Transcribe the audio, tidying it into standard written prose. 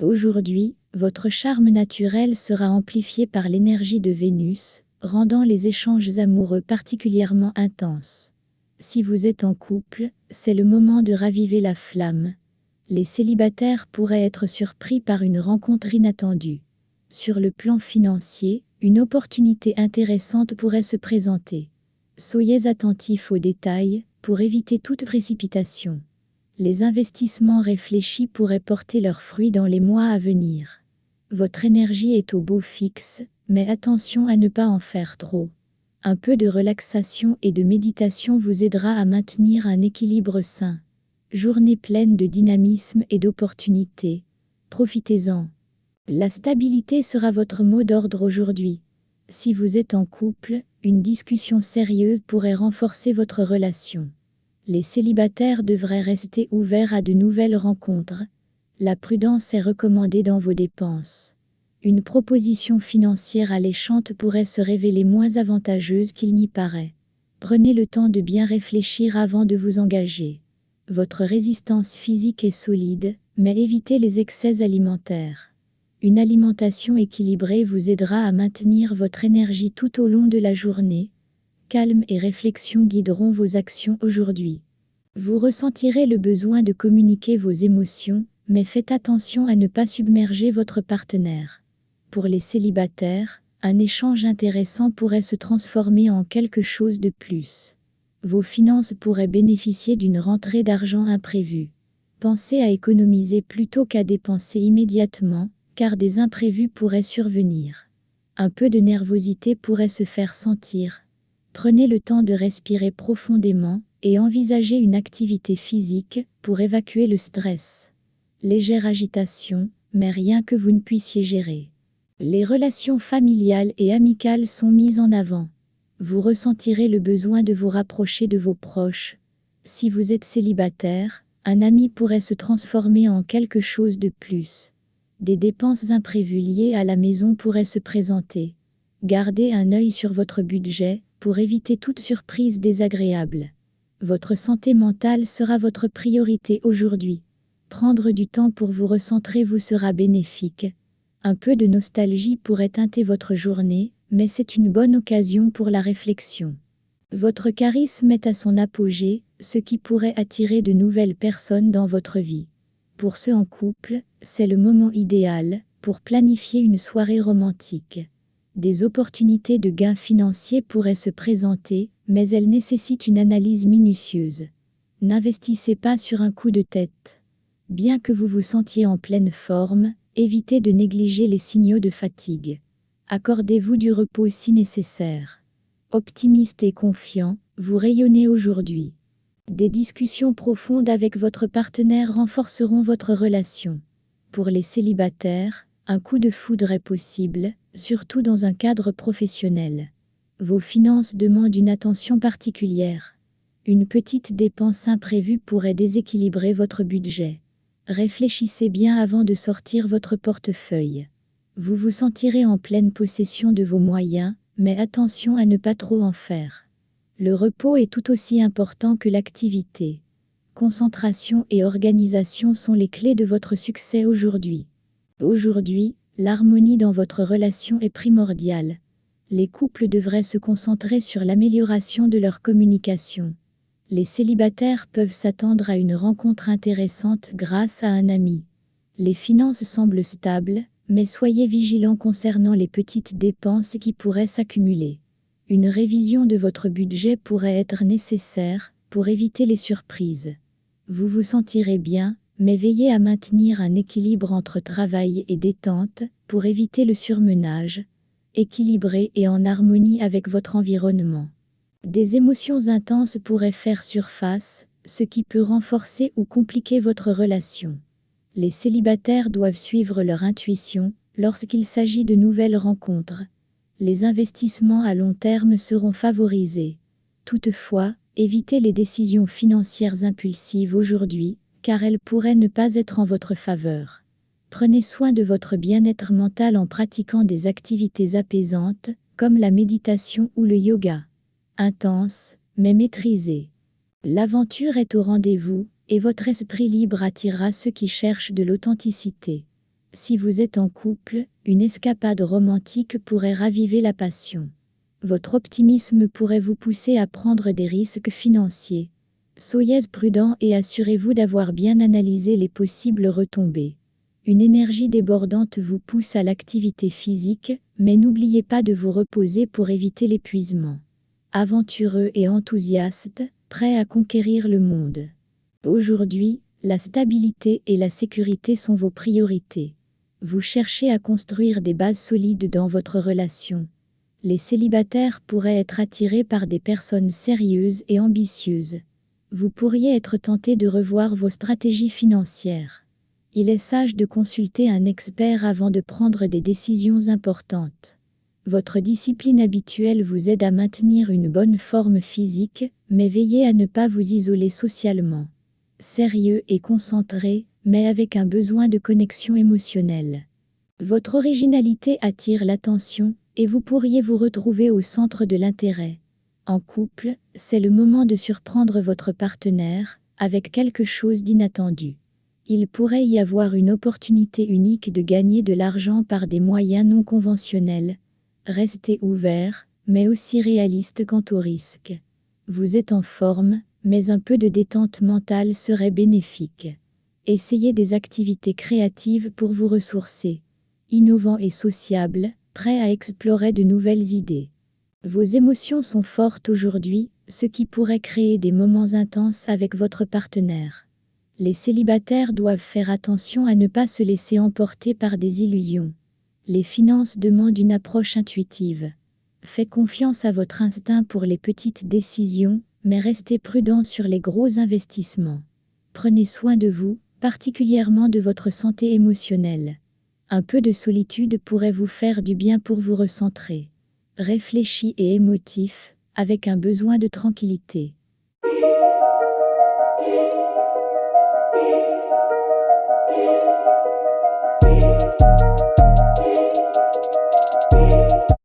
Aujourd'hui, votre charme naturel sera amplifié par l'énergie de Vénus, rendant les échanges amoureux particulièrement intenses. Si vous êtes en couple, c'est le moment de raviver la flamme. Les célibataires pourraient être surpris par une rencontre inattendue. Sur le plan financier, une opportunité intéressante pourrait se présenter. Soyez attentifs aux détails pour éviter toute précipitation. Les investissements réfléchis pourraient porter leurs fruits dans les mois à venir. Votre énergie est au beau fixe, mais attention à ne pas en faire trop. Un peu de relaxation et de méditation vous aidera à maintenir un équilibre sain. Journée pleine de dynamisme et d'opportunités. Profitez-en. La stabilité sera votre mot d'ordre aujourd'hui. Si vous êtes en couple, une discussion sérieuse pourrait renforcer votre relation. Les célibataires devraient rester ouverts à de nouvelles rencontres. La prudence est recommandée dans vos dépenses. Une proposition financière alléchante pourrait se révéler moins avantageuse qu'il n'y paraît. Prenez le temps de bien réfléchir avant de vous engager. Votre résistance physique est solide, mais évitez les excès alimentaires. Une alimentation équilibrée vous aidera à maintenir votre énergie tout au long de la journée. Calme et réflexion guideront vos actions aujourd'hui. Vous ressentirez le besoin de communiquer vos émotions, mais faites attention à ne pas submerger votre partenaire. Pour les célibataires, un échange intéressant pourrait se transformer en quelque chose de plus. Vos finances pourraient bénéficier d'une rentrée d'argent imprévue. Pensez à économiser plutôt qu'à dépenser immédiatement, car des imprévus pourraient survenir. Un peu de nervosité pourrait se faire sentir. Prenez le temps de respirer profondément et envisagez une activité physique pour évacuer le stress. Légère agitation, mais rien que vous ne puissiez gérer. Les relations familiales et amicales sont mises en avant. Vous ressentirez le besoin de vous rapprocher de vos proches. Si vous êtes célibataire, un ami pourrait se transformer en quelque chose de plus. Des dépenses imprévues liées à la maison pourraient se présenter. Gardez un œil sur votre budget pour éviter toute surprise désagréable. Votre santé mentale sera votre priorité aujourd'hui. Prendre du temps pour vous recentrer vous sera bénéfique. Un peu de nostalgie pourrait teinter votre journée, mais c'est une bonne occasion pour la réflexion. Votre charisme est à son apogée, ce qui pourrait attirer de nouvelles personnes dans votre vie. Pour ceux en couple, c'est le moment idéal pour planifier une soirée romantique. Des opportunités de gains financiers pourraient se présenter, mais elles nécessitent une analyse minutieuse. N'investissez pas sur un coup de tête. Bien que vous vous sentiez en pleine forme, évitez de négliger les signaux de fatigue. Accordez-vous du repos si nécessaire. Optimiste et confiant, vous rayonnez aujourd'hui. Des discussions profondes avec votre partenaire renforceront votre relation. Pour les célibataires, un coup de foudre est possible, surtout dans un cadre professionnel. Vos finances demandent une attention particulière. Une petite dépense imprévue pourrait déséquilibrer votre budget. Réfléchissez bien avant de sortir votre portefeuille. Vous vous sentirez en pleine possession de vos moyens, mais attention à ne pas trop en faire. Le repos est tout aussi important que l'activité. Concentration et organisation sont les clés de votre succès aujourd'hui. Aujourd'hui, l'harmonie dans votre relation est primordiale. Les couples devraient se concentrer sur l'amélioration de leur communication. Les célibataires peuvent s'attendre à une rencontre intéressante grâce à un ami. Les finances semblent stables, mais soyez vigilants concernant les petites dépenses qui pourraient s'accumuler. Une révision de votre budget pourrait être nécessaire pour éviter les surprises. Vous vous sentirez bien, mais veillez à maintenir un équilibre entre travail et détente pour éviter le surmenage, équilibré et en harmonie avec votre environnement. Des émotions intenses pourraient faire surface, ce qui peut renforcer ou compliquer votre relation. Les célibataires doivent suivre leur intuition lorsqu'il s'agit de nouvelles rencontres. Les investissements à long terme seront favorisés. Toutefois, évitez les décisions financières impulsives aujourd'hui, car elles pourraient ne pas être en votre faveur. Prenez soin de votre bien-être mental en pratiquant des activités apaisantes, comme la méditation ou le yoga. Intense, mais maîtrisée. L'aventure est au rendez-vous, et votre esprit libre attirera ceux qui cherchent de l'authenticité. Si vous êtes en couple, une escapade romantique pourrait raviver la passion. Votre optimisme pourrait vous pousser à prendre des risques financiers. Soyez prudent et assurez-vous d'avoir bien analysé les possibles retombées. Une énergie débordante vous pousse à l'activité physique, mais n'oubliez pas de vous reposer pour éviter l'épuisement. Aventureux et enthousiaste, prêt à conquérir le monde. Aujourd'hui, la stabilité et la sécurité sont vos priorités. Vous cherchez à construire des bases solides dans votre relation. Les célibataires pourraient être attirés par des personnes sérieuses et ambitieuses. Vous pourriez être tenté de revoir vos stratégies financières. Il est sage de consulter un expert avant de prendre des décisions importantes. Votre discipline habituelle vous aide à maintenir une bonne forme physique, mais veillez à ne pas vous isoler socialement. Sérieux et concentré, mais avec un besoin de connexion émotionnelle. Votre originalité attire l'attention, et vous pourriez vous retrouver au centre de l'intérêt. En couple, c'est le moment de surprendre votre partenaire, avec quelque chose d'inattendu. Il pourrait y avoir une opportunité unique de gagner de l'argent par des moyens non conventionnels. Restez ouvert, mais aussi réaliste quant au risque. Vous êtes en forme, mais un peu de détente mentale serait bénéfique. Essayez des activités créatives pour vous ressourcer. Innovant et sociable, prêt à explorer de nouvelles idées. Vos émotions sont fortes aujourd'hui, ce qui pourrait créer des moments intenses avec votre partenaire. Les célibataires doivent faire attention à ne pas se laisser emporter par des illusions. Les finances demandent une approche intuitive. Faites confiance à votre instinct pour les petites décisions, mais restez prudent sur les gros investissements. Prenez soin de vous, particulièrement de votre santé émotionnelle. Un peu de solitude pourrait vous faire du bien pour vous recentrer. Réfléchi et émotif, avec un besoin de tranquillité.